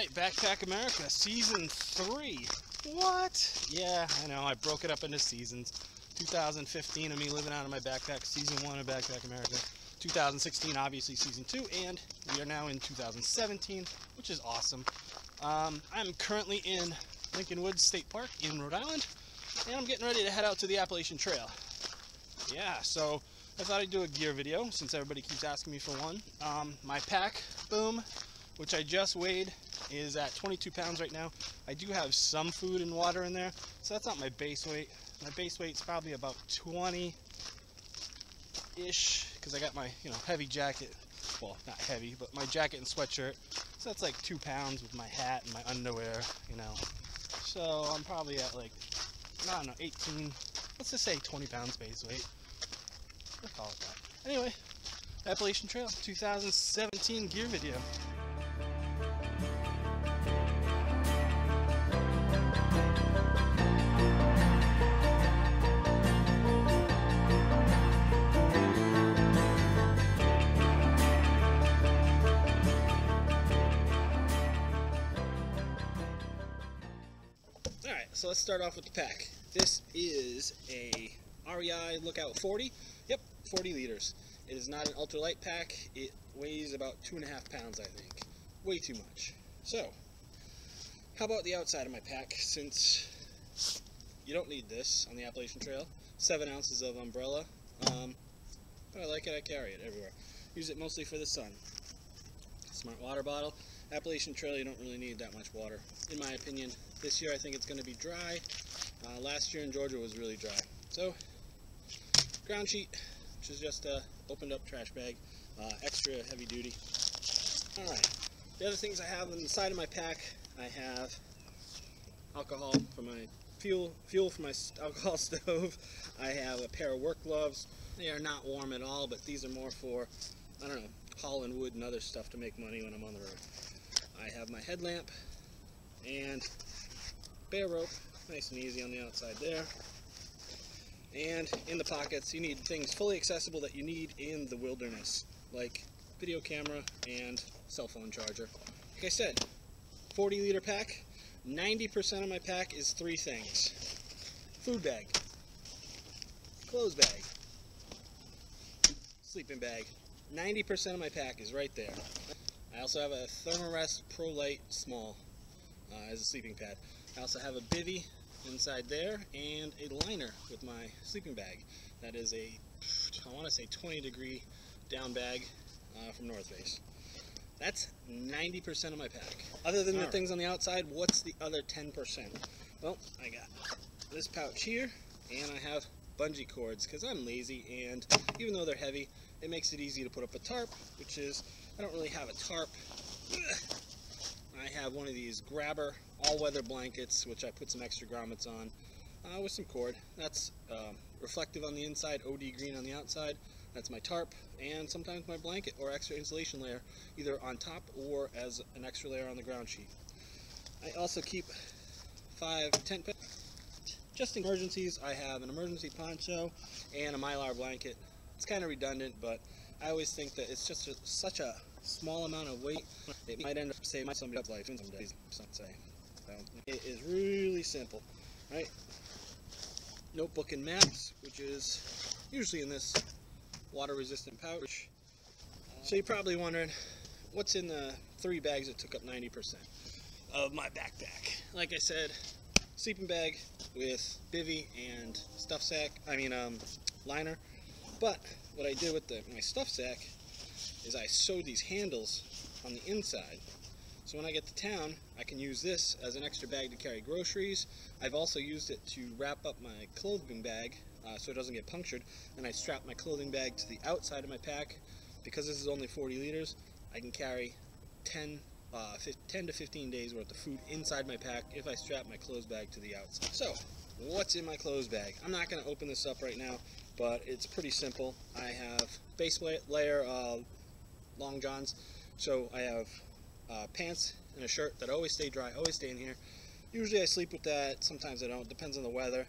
Alright, Backpack America, Season 3. What? Yeah, I know, I broke it up into seasons. 2015 of me living out of my backpack, Season 1 of Backpack America. 2016, obviously, Season 2, and we are now in 2017, which is awesome. I'm currently in Lincoln Woods State Park in Rhode Island, and I'm getting ready to head out to the Appalachian Trail. Yeah, so I thought I'd do a gear video, since everybody keeps asking me for one. My pack, boom, which I just weighed, is at 22 pounds right now. I do have some food and water in there, so that's not my base weight. My base weight's probably about 20-ish, because I got my, heavy jacket. Well, not heavy, but my jacket and sweatshirt. So that's like 2 pounds with my hat and my underwear, So I'm probably at like, I don't know, 18, let's just say 20 pounds base weight. We'll call it that. Anyway, Appalachian Trail 2017 gear video. So let's start off with the pack. This is a REI Lookout 40. Yep, 40 liters. It is not an ultralight pack. It weighs about 2.5 pounds, I think. Way too much. So, how about the outside of my pack? Since you don't need this on the Appalachian Trail. 7 ounces of umbrella. But I like it, I carry it everywhere. Use it mostly for the sun. Smart water bottle. Appalachian Trail, you don't really need that much water, in my opinion. This year I think it's going to be dry. Last year in Georgia was really dry. So, ground sheet, which is just a opened up trash bag, extra heavy duty. Alright, the other things I have on the side of my pack, I have alcohol for my fuel for my alcohol stove. I have a pair of work gloves. They are not warm at all, but these are more for, I don't know, hauling wood and other stuff to make money when I'm on the road. I have my headlamp and bear rope, nice and easy on the outside there. And in the pockets, you need things fully accessible that you need in the wilderness, like video camera and cell phone charger. Like I said, 40 liter pack, 90% of my pack is 3 things. Food bag, clothes bag, sleeping bag. 90% of my pack is right there. I also have a Thermarest Pro Light Small as a sleeping pad. I also have a bivvy inside there and a liner with my sleeping bag. That is a, I want to say 20-degree down bag from North Face. That's 90% of my pack. Other than the things on the outside, what's the other 10%? Well, I got this pouch here, and I have bungee cords because I'm lazy, and even though they're heavy, it makes it easy to put up a tarp, which is, I don't really have a tarp. I have one of these grabber all-weather blankets, which I put some extra grommets on with some cord. That's reflective on the inside, OD green on the outside. That's my tarp, and sometimes my blanket or extra insulation layer, either on top or as an extra layer on the ground sheet. I also keep 5 tent pegs. Just in emergencies, I have an emergency poncho and a Mylar blanket. It's kind of redundant, but I always think that it's just such a small amount of weight, it might end up saving somebody's life in some days, some say. So, it is really simple, right? Notebook and maps, which is usually in this water-resistant pouch. So you're probably wondering, what's in the 3 bags that took up 90% of my backpack? Like I said, sleeping bag with bivvy and stuff sack, liner. But what I did with my stuff sack is I sewed these handles on the inside. So when I get to town, I can use this as an extra bag to carry groceries. I've also used it to wrap up my clothing bag so it doesn't get punctured. And I strap my clothing bag to the outside of my pack. Because this is only 40 liters, I can carry 10 to 15 days worth of food inside my pack if I strap my clothes bag to the outside. So, what's in my clothes bag? I'm not going to open this up right now, but it's pretty simple. I have base layer long johns, so I have pants and a shirt that always stay dry, always stay in here. Usually I sleep with that, sometimes I don't, depends on the weather.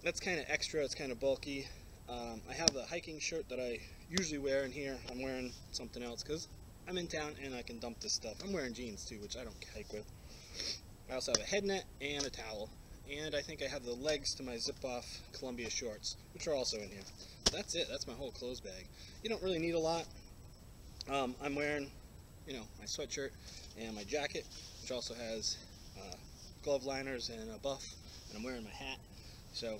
That's kind of extra, it's kind of bulky. I have the hiking shirt that I usually wear in here. I'm wearing something else because I'm in town and I can dump this stuff. I'm wearing jeans too, which I don't hike with. I also have a head net and a towel. And I think I have the legs to my zip-off Columbia shorts, which are also in here. That's it. That's my whole clothes bag. You don't really need a lot. I'm wearing, my sweatshirt and my jacket, which also has glove liners and a buff, and I'm wearing my hat. So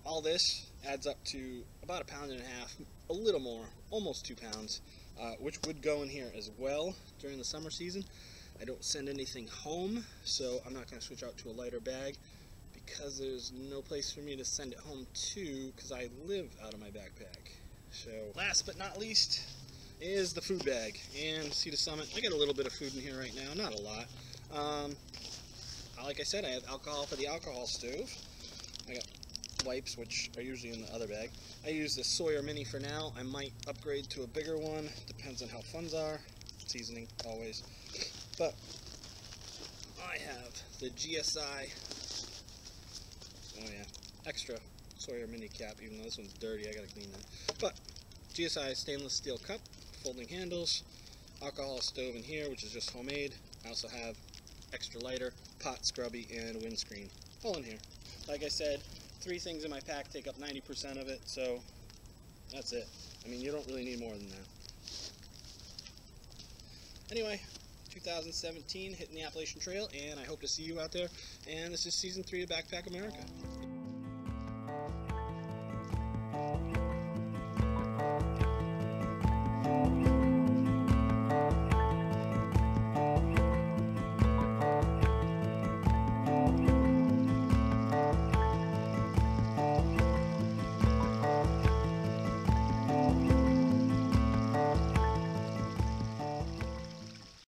all this adds up to about 1.5 pounds, a little more, almost 2 pounds, which would go in here as well during the summer season. I don't send anything home, so I'm not going to switch out to a lighter bag because there's no place for me to send it home to because I live out of my backpack. So last but not least is the food bag. And see the Summit, I got a little bit of food in here right now, not a lot. Like I said, I have alcohol for the alcohol stove. I got wipes, which are usually in the other bag. I use the Sawyer Mini for now. I might upgrade to a bigger one, depends on how funds are. Seasoning, always. But I have the GSI, extra Sawyer Mini cap, even though this one's dirty, I gotta clean that. But GSI stainless steel cup, folding handles, alcohol stove in here, which is just homemade. I also have extra lighter, pot scrubby, and windscreen, all in here. Like I said, 3 things in my pack take up 90% of it, so that's it. I mean, you don't really need more than that. Anyway, 2017, hitting the Appalachian Trail, and I hope to see you out there. And this is Season 3 of Backpack America.